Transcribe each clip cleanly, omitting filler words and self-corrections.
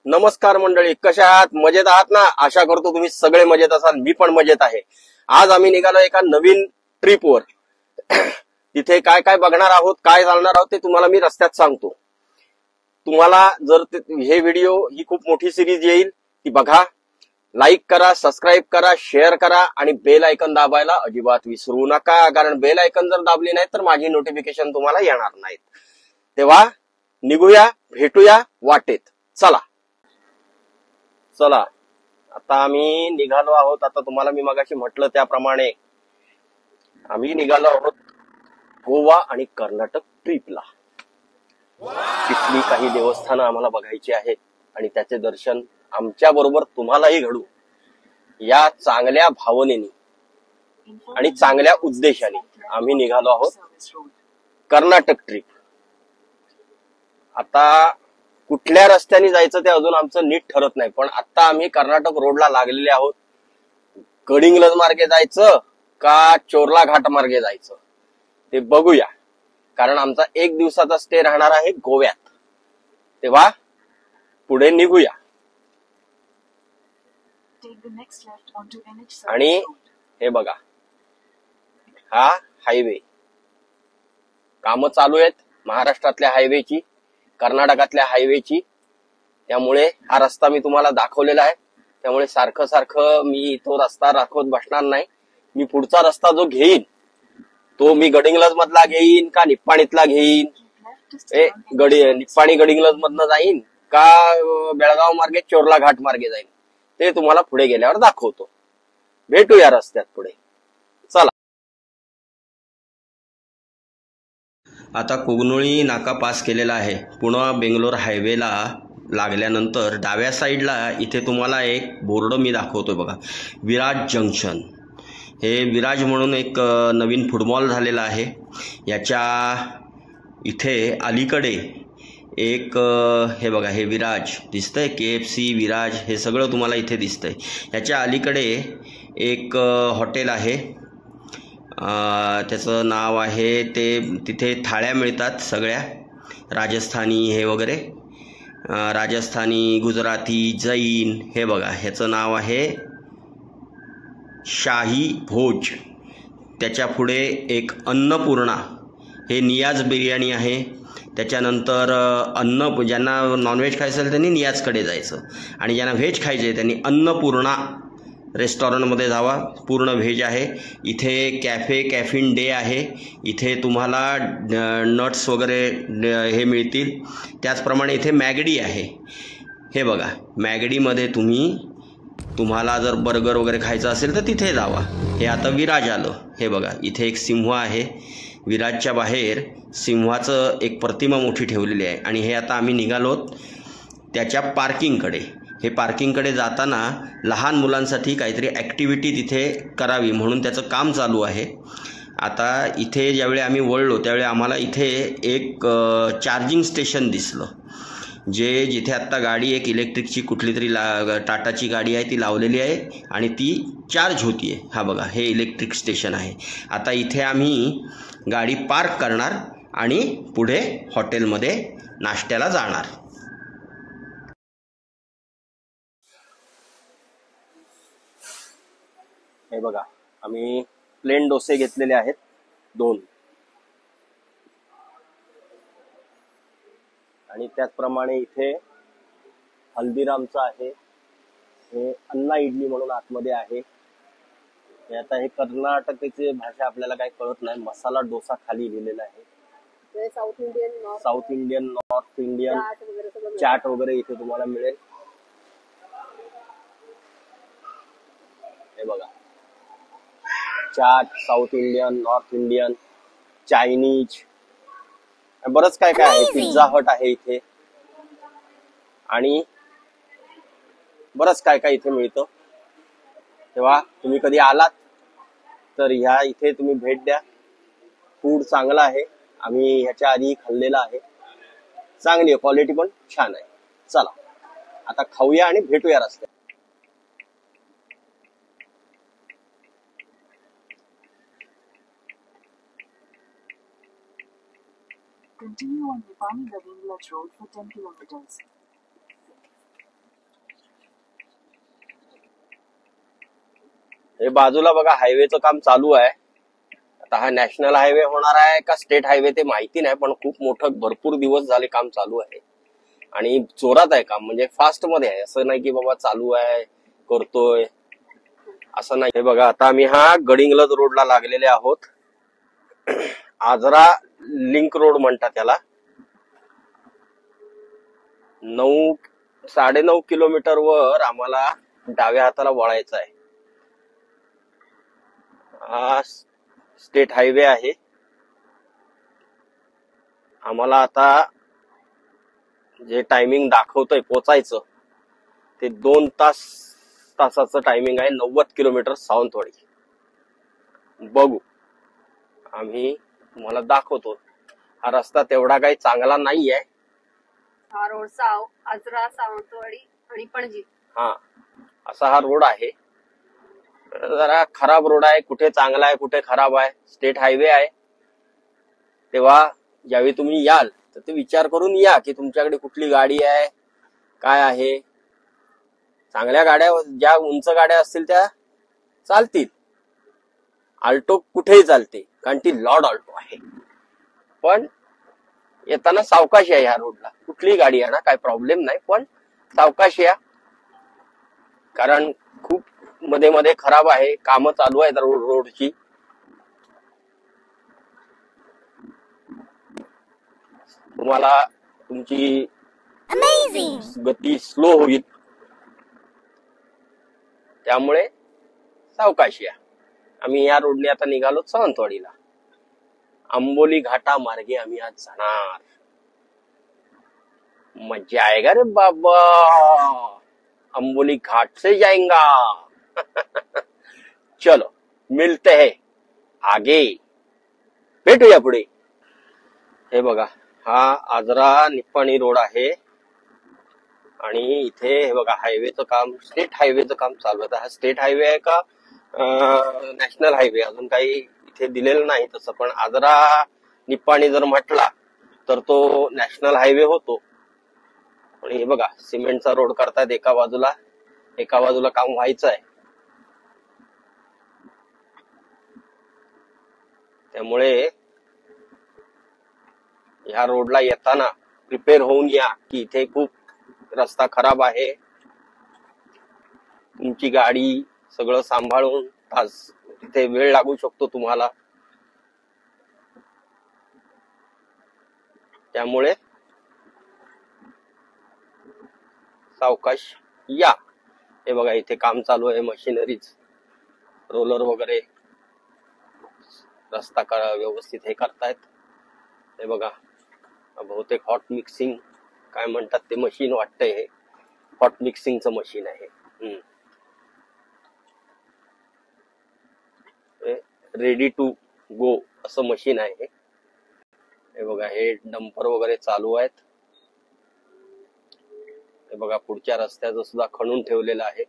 नमस्कार मंडळी, कशा आहात? मजेत आहात ना? आशा करतो तुम्ही सगळे मजेत असाल. मी पण मजेत आहे. आज आम्ही निघालो एका नवीन ट्रिपवर. तिथे काय काय बघणार आहोत, काय चालणार आहोत ते तुम्हाला मी रस्त्यात सांगतो. तुम्हाला जर हे व्हिडिओ ही खूप मोठी सिरीज येईल ती बघा, लाईक करा, सबस्क्राईब करा, शेअर करा आणि बेल आयकॉन दाबायला अजिबात विसरू नका. कारण बेल आयकॉन जर दाबली नाही तर माझी नोटिफिकेशन तुम्हाला येणार नाहीत. तेव्हा निघूया, भेटूया वाटेत. चला चला आता आम्ही निघालो आहोत. आता तुम्हाला मी मगाशी म्हटलं त्याप्रमाणे आम्ही निघालो आहोत गोवा आणि कर्नाटक ट्रिपला. तिथली काही देवस्थानं आम्हाला बघायची आहेत आणि त्याचे दर्शन आमच्या बरोबर तुम्हालाही घडू या चांगल्या भावनेने आणि चांगल्या उद्देशाने आम्ही निघालो आहोत कर्नाटक ट्रिप. आता कुठल्या रस्त्याने जायचं ते अजून आमचं नीट ठरत नाही, पण आता आम्ही कर्नाटक रोडला लागलेले आहोत. गडिंग्लज मार्गे जायचं का चोरला घाट मार्गे जायचं ते बघूया, कारण आमचा 1 दिवसाचा स्टे राहणार आहे गोव्यात. तेव्हा पुढे निघूया. आणि हे बघा, हा हायवे, कामं चालू आहेत महाराष्ट्रातल्या हायवेची, कर्नाटकातल्या हायवेची. त्यामुळे हा रस्ता मी तुम्हाला दाखवलेला आहे. त्यामुळे सारखं सारखं मी तो रस्ता दाखवत बसणार नाही. मी पुढचा रस्ता जो घेईन तो मी गडिंग्लज मधला घेईन का निप्पाणीतला घेईन, निप्पाणी गडिंग्लज मधनं जाईन का बेळगाव मार्गे चोरला घाट मार्गे जाईन ते तुम्हाला पुढे गेल्यावर दाखवतो. भेटूया रस्त्यात पुढे. चला. आता कोगनोळी नाका पास केलेला आहे. पुणे बेंगलोर हायवेला लागल्यानंतर डाव्या साईडला इथे तुम्हाला एक बोर्ड मी दाखवतोय बघा, विराज जंक्शन. हे विराज म्हणून एक नवीन फुटबॉल झालेला आहे. याच्या इथे अलीकडे एक हे बघा, हे विराज दिसतंय, KFC विराज हे सगळं तुम्हाला इथे दिसतंय. याच्या अलीकडे एक हॉटेल आहे, त्याचं नाव आहे तिथे थाळ्या मिळतात सगळ्या राजस्थानी हे वगैरे, राजस्थानी, गुजराती, जैन. हे बघा, ह्याचं नाव आहे शाही भोज. त्याच्या पुढे एक अन्नपूर्णा, हे नियाज बिर्याणी आहे. त्याच्यानंतर ज्यांना नॉनव्हेज खायचं असेल त्यांनी नियाजकडे जायचं आणि ज्यांना व्हेज खायचे त्यांनी अन्नपूर्णा रेस्टॉरंटमध्ये जावा, पूर्ण व्हेज आहे. इथे कॅफिन डे आहे. इथे तुम्हाला नट्स वगैरे हे मिळतील. त्याचप्रमाणे इथे मॅगडी आहे. हे बघा, मॅगडीमध्ये तुम्हाला जर बर्गर वगैरे खायचं असेल तर तिथे जावा. हे आता विराज आलं. हे बघा, इथे एक सिंह आहे. विराजच्या बाहेर सिंहाचं एक प्रतिमा मोठी ठेवलेली आहे. आणि हे आता आम्ही निघालोत त्याच्या पार्किंगकडे. हे पार्किंगकडे जाताना लहान मुलांसाठी काहीतरी ॲक्टिव्हिटी तिथे करावी म्हणून त्याचं काम चालू आहे. आता इथे ज्यावेळी आम्ही वळलो त्यावेळी आम्हाला इथे एक चार्जिंग स्टेशन दिसलं, जिथे आत्ता गाडी एक इलेक्ट्रिकची कुठली तरी टाटाची गाडी आहे ती लावलेली आहे आणि ती चार्ज होती आहे. हा बघा, हे इलेक्ट्रिक स्टेशन आहे. आता इथे आम्ही गाडी पार्क करणार आणि पुढे हॉटेलमध्ये नाश्त्याला जाणार. हे बघा, आम्ही प्लेन डोसे घेतलेले आहेत 2 आणि त्याचप्रमाणे इथे हल्दीरामचं आहे. हे अन्ना इडली म्हणून आतमध्ये आहे. आता हे कर्नाटकाची भाषा आपल्याला काही कळत नाही. मसाला डोसा खाली लिहिलेला आहे. South Indian, north Indian chaat वगैरे इथे तुम्हाला मिळेल. हे बघा, chaat, south Indian, north Indian, Chinese, बरंच काय काय आहे. पिझ्झा हट आहे इथे आणि बरंच काय काय इथे मिळतं. तेव्हा तुम्ही कधी आलात तर ह्या इथे तुम्ही भेट द्या. फूड चांगलं आहे. आम्ही ह्याच्या आधी खाल्लेलं आहे. चांगली आहे, क्वालिटी पण छान आहे. चला आता खाऊया आणि भेटूया रस्त्यात. Continue on Nipani Gadinglaj Road for 10 kilometers. हे बाजूला बघा हायवेचं काम चालू आहे. आता हा नॅशनल हायवे होणार आहे का स्टेट हायवे ते माहिती नाही, पण खूप मोठं भरपूर दिवस झाले काम चालू आहे आणि जोरात आहे काम, म्हणजे फास्ट मध्ये आहे. असं नाही की बाबा चालू आहे करतोय असं नाही. हे बघा आता आम्ही हा गडिंग्लज रोडला लागलेले आहोत. आजरा लिंक रोड म्हणतात त्याला. 9-9.5 किलोमीटर वर आम्हाला डाव्या हाताला वळायचं आहे. हा स्टेट हायवे आहे. आम्हाला आता जे टायमिंग दाखवतोय पोचायचं ते 2 तासाचं टायमिंग आहे. 90 किलोमीटर सावंतवाडी. बघू, आम्ही तुम्हाला दाखवतो. हा रस्ता तेवढा काही चांगला नाहीये. हा रोड आजरा, सावंतवाडी आणि पणजी, हा असा हा रोड आहे. जरा खराब रोड आहे, कुठे चांगला आहे कुठे खराब आहे. स्टेट हायवे आहे, तेव्हा ज्यावेळी तुम्ही याल तर ते विचार करून या की तुमच्याकडे कुठली गाडी आहे काय आहे. चांगल्या गाड्या, ज्या उंच गाड्या असतील त्या चालतील. आल्टो कुठेही चालते कारण ती लॉर्ड आल्टो आहे. पण येताना सावकाश आहे. ह्या रोडला कुठली गाडी आहे ना, काय प्रॉब्लेम नाही, पण सावकाश या, कारण खूप मध्ये मध्ये खराब आहे. कामं चालू आहेत रोडची. तुम्हाला तुमची गती स्लो होईल, त्यामुळे सावकाश या. आम्ही या रोडने आता निघालो सावंतवाडीला. आंबोली घाटा मार्गे आम्ही आज जाणार. मजा आएगा रे बाबा, अंबोली घाट से जाएंगा. चलो मिलते हैं आगे, भेटूया पुढे. हे बघा हा आजरा निप्पाणी रोड आहे आणि इथे हे बघा हायवेचं काम, स्टेट हायवेचं काम चालू आहे. हा स्टेट हायवे आहे का नॅशनल हायवे अजून काही इथे दिलेलं नाही तसं, पण आजरा निप्पाणी जर म्हटला तर तो नॅशनल हायवे होतो. आणि हे बघा सिमेंटचा रोड करतायत एका बाजूला काम व्हायचं आहे. त्यामुळे ह्या रोडला येताना प्रिपेअर होऊन या की इथे खूप रस्ता खराब आहे. तुमची गाडी सगळं सांभाळून तिथे वेळ लागू शकतो तुम्हाला. त्यामुळे सावकाश या. हे बघा इथे काम चालू आहे, मशिनरीज, रोलर वगैरे रस्ता व्यवस्थित हे करतायत. हे बघा बहुतेक हॉट मिक्सिंग काय म्हणतात ते मशीन वाटतंय. हे हॉट मिक्सिंगचं मशीन आहे. रेडी टू गो असं मशीन आहे. हे बघा हे डंपर वगैरे चालू आहेत. हे बघा पुढच्या रस्त्याचं सुद्धा खणून ठेवलेलं आहे.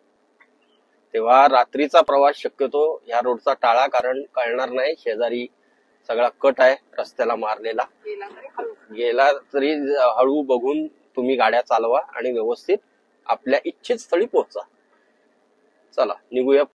तेव्हा रात्रीचा प्रवास शक्यतो या रोडचा टाळा, कारण कळणार नाही. शेजारी सगळा कट आहे रस्त्याला मारलेला. गेला तरी हळू बघून तुम्ही गाड्या चालवा आणि व्यवस्थित आपल्या इच्छित स्थळी पोहोचा. चला निघूया.